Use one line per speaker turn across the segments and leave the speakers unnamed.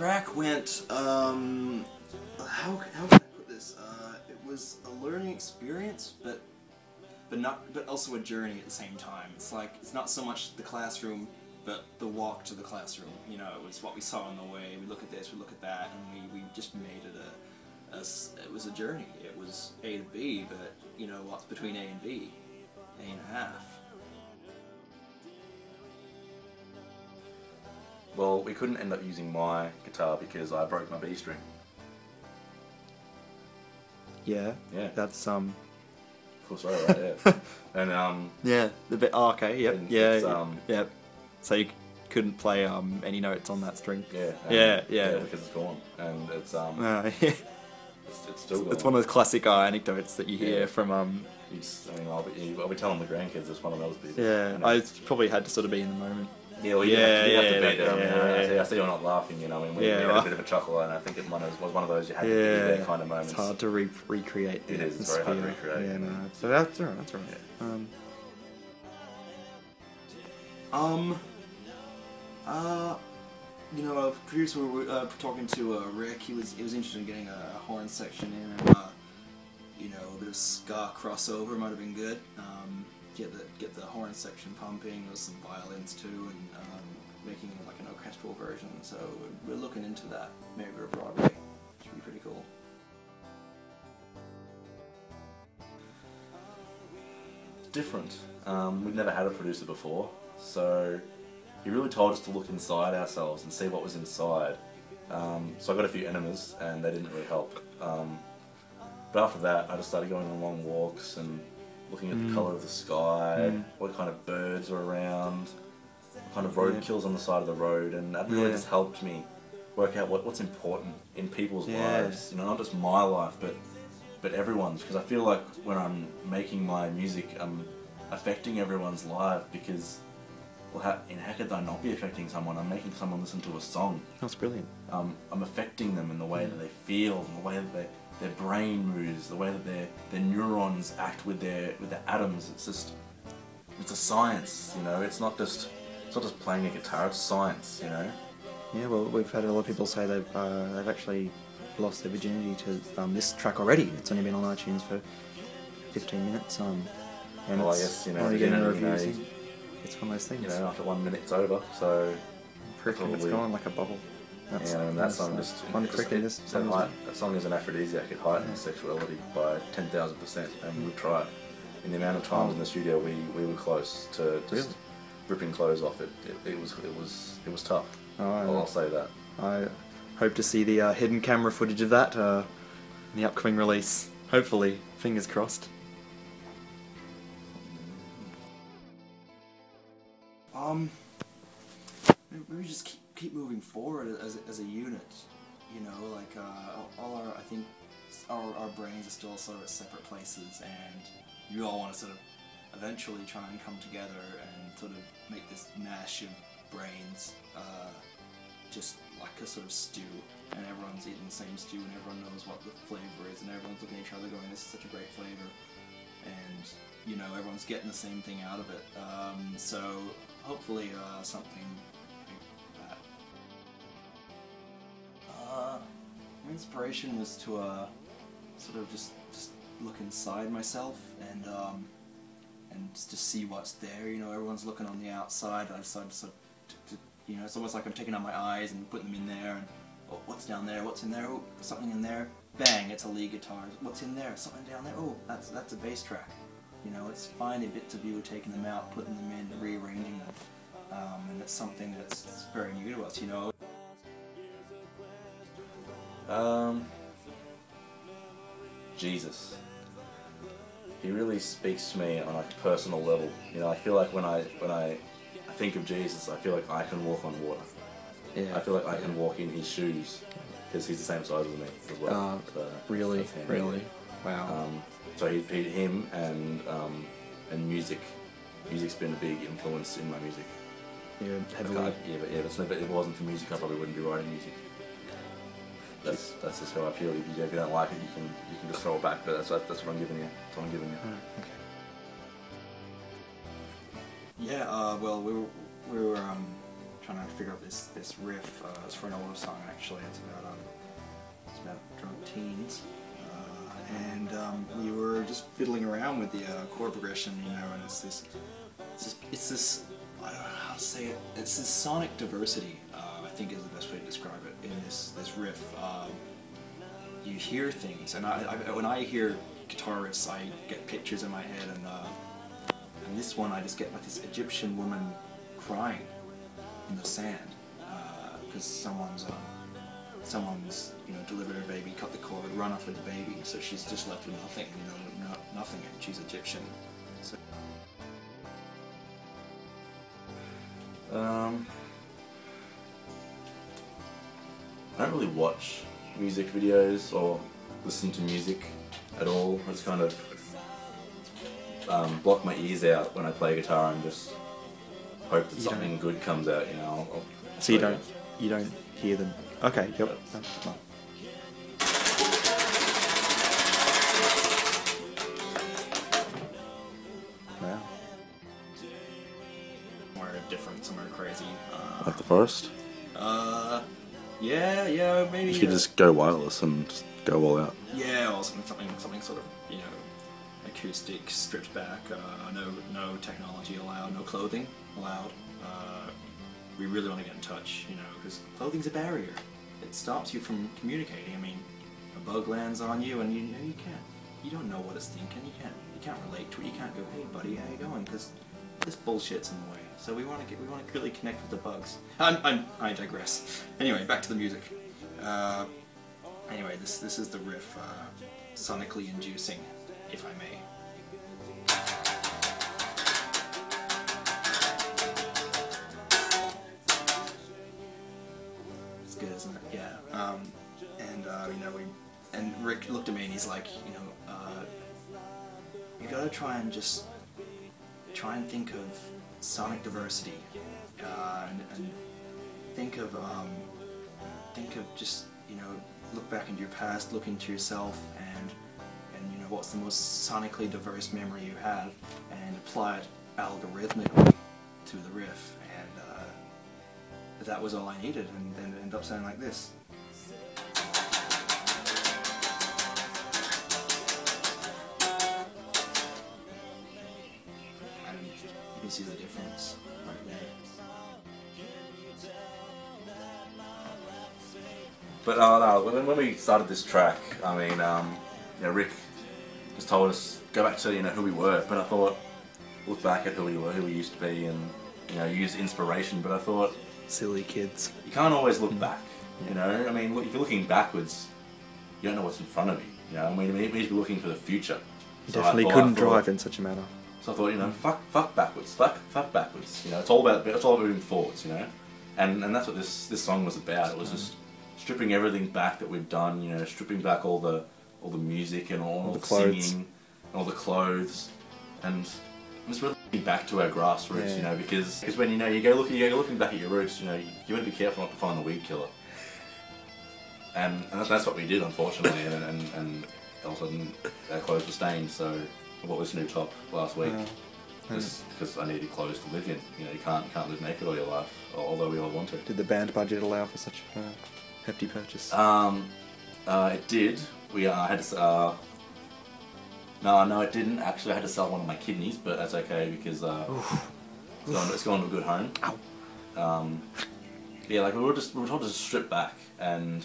track went, how can I put this? It was a learning experience, but also a journey at the same time. It's like, it's not so much the classroom, but the walk to the classroom. You know, it was what we saw on the way. We look at this, we look at that, and we just made it it was a journey. It was A to B, but you know what's between A and B? A and a half.
Well, we couldn't end up using my guitar because I broke my B string.
Yeah.
Yeah.
That's
Of course, right, yeah. And
yeah, the bit. Oh, okay. Yep. Yeah.
it's,
Yep. So you couldn't play any notes on that string.
Yeah.
Yeah.
Because it's gone, and it's
Yeah.
it's still gone.
It's one of those classic anecdotes that you hear from
I mean, I'll be telling the grandkids it's one of those bits.
Yeah, I probably had to sort of be in the moment.
Yeah, well, you have to be there. I see you're not laughing, you know. I mean, we had a bit of a chuckle, and I think it was one of those you had to be there kind of moments.
It's hard to recreate the
It is. It's very hard to recreate.
Yeah, no. So that's alright. That's alright.
Yeah. You know, a producer, we were talking to Rick. He was interested in getting a horn section in, and you know, a bit of ska crossover might have been good. Get the horn section pumping with some violins too, and making like an orchestral version. So we're looking into that. Maybe for Broadway. Should be pretty cool.
Different. We've never had a producer before, so he really told us to look inside ourselves and see what was inside. So I got a few enemas, and they didn't really help. But after that, I just started going on long walks and looking at the colour of the sky, what kind of birds are around, what kind of roadkills on the side of the road, and that really just helped me work out what's important in people's lives. You know, not just my life, but everyone's. Because I feel like when I'm making my music, I'm affecting everyone's life. Because, well, how could I not be affecting someone? I'm making someone listen to a song.
That's brilliant.
I'm affecting them in the way that they feel, in the way that their brain moves, the way that their neurons act with their atoms. It's a science, you know. It's not just playing a guitar. It's science, you know.
Yeah, well, we've had a lot of people say they've actually lost their virginity to this track already. It's only been on iTunes for 15 minutes. And
well, I guess, you know,
already getting reviews.
You know,
it's one of those things.
You know, after 1 minute it's over, so
cricket, it's gone like a bubble.
And that song just that song is an aphrodisiac. It heightens sexuality by 10,000%, and we tried. In the amount of times in the studio we were close to just ripping clothes off. It was tough. I'll say that.
I hope to see the hidden camera footage of that in the upcoming release. Hopefully, fingers crossed.
Maybe just keep moving forward as a unit. You know, like I think our brains are still sort of at separate places, and you all want to sort of eventually try and come together and sort of make this mash of brains just like a sort of stew, and everyone's eating the same stew, and everyone knows what the flavor is, and everyone's looking at each other going, this is such a great flavor, and you know, everyone's getting the same thing out of it. So hopefully something like that. My inspiration was to sort of just look inside myself and just see what's there. You know, everyone's looking on the outside. I decided to you know, it's almost like I'm taking out my eyes and putting them in there, and oh, what's down there? What's in there? Oh, something in there. Bang! It's a lead guitar. What's in there? Something down there. Oh, that's a bass track. You know, it's finding bits of you, taking them out, putting them in, rearranging them, and it's something that's very new to us. You know.
Jesus. He really speaks to me on a personal level. You know, I feel like when I think of Jesus, I feel like I can walk on water. Yeah. I feel like I can walk in his shoes because he's the same size as me as well. So
really? Wow.
So him and music. Music's been a big influence in my music.
Yeah, heavily.
But if it wasn't for music, I probably wouldn't be writing music. That's just how I feel. If you don't like it, you can just throw it back. But that's what I'm giving you. That's what I'm giving you.
Okay.
Yeah. Well, we were trying to figure out this riff. It's for an older song actually. It's about drunk teens, and we were just fiddling around with the chord progression, you know, and it's this I don't know how to say it. It's this sonic diversity. I think is the best way to describe it in this riff. You hear things, and when I hear guitar riffs, I get pictures in my head, and this one I just get like this Egyptian woman crying in the sand because someone's delivered her baby, cut the cord, run off with the baby, so she's just left with nothing, nothing, and she's Egyptian. So.
I don't really watch music videos or listen to music at all. I just kind of block my ears out when I play guitar and just hope that something good comes out. You know.
So you don't hear them. Okay. Yep. No. Wow.
Somewhere different, somewhere crazy.
Like the forest.
Yeah, maybe.
You could just go wireless and just go all out.
Yeah, or something sort of, acoustic, stripped back. No technology allowed, no clothing allowed. We really want to get in touch, because clothing's a barrier. It stops you from communicating. I mean, a bug lands on you, and you don't know what it's thinking. You can't relate to it. You can't go, hey buddy, how you going? Because this bullshit's in the way. So we want to really connect with the bugs. I digress. Anyway, back to the music. Anyway, this is the riff, sonically inducing, if I may. It's good, isn't it? Yeah. And Rick looked at me and he's like, you gotta try and think of sonic diversity, and think of just, look back into your past, look into yourself, and what's the most sonically diverse memory you have, and apply it algorithmically to the riff, and that was all I needed, and then it ended up sounding like this. You can see the difference right there.
But no, when we started this track, I mean, Rick just told us go back to who we were. But I thought, look back at who we were, who we used to be, and use inspiration. But I thought,
silly kids.
You can't always look back. I mean, if you're looking backwards, you don't know what's in front of you. I mean, you need to be looking for the future.
You definitely couldn't drive in such a manner.
So I thought, fuck backwards, fuck backwards. It's all about moving forwards. And that's what this song was about. It was just stripping everything back that we've done. Stripping back all the music and all the singing, and all the clothes, and just really getting back to our grassroots.
Yeah.
Because when you're looking back at your roots, you want to be careful not to find the weed killer. And that's what we did, unfortunately. and all of a sudden our clothes were stained. So I bought this new top last week. Because I needed clothes to live in. You can't live naked all your life, although we all want to.
Did the band budget allow for such a hefty purchase?
It did. We had to. No, it didn't. Actually, I had to sell one of my kidneys, but that's okay because it's gone to a good home.
Ow.
Yeah, like we were told to strip back, and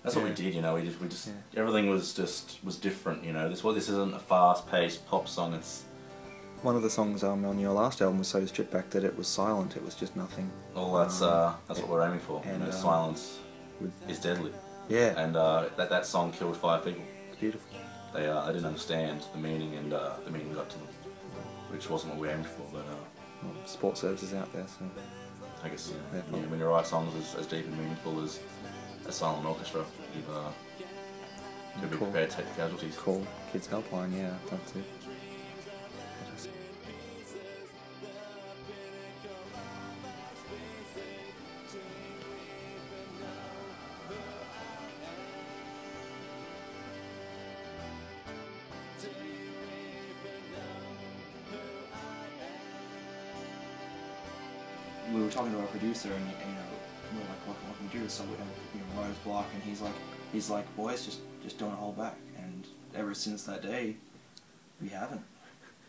that's what we did. We just everything was different. This isn't a fast-paced pop song. It's
one of the songs on your last album was so stripped back that it was silent. It was just nothing.
Well, that's what we're aiming for.
And,
silence is deadly.
Yeah.
And that song killed 5 people.
It's beautiful.
They didn't understand the meaning, and the meaning got to them, which wasn't what we aimed for. But
Sport services out there, so
I guess when you write songs as deep and meaningful as a silent orchestra, you've be prepared to take the casualties.
Call Kids Helpline, yeah, that's it.
we were talking to our producer, and you know, we were like, what can we do? So we have, you know, writer's block, and he's like, boys, just don't hold back. And ever since that day, we haven't.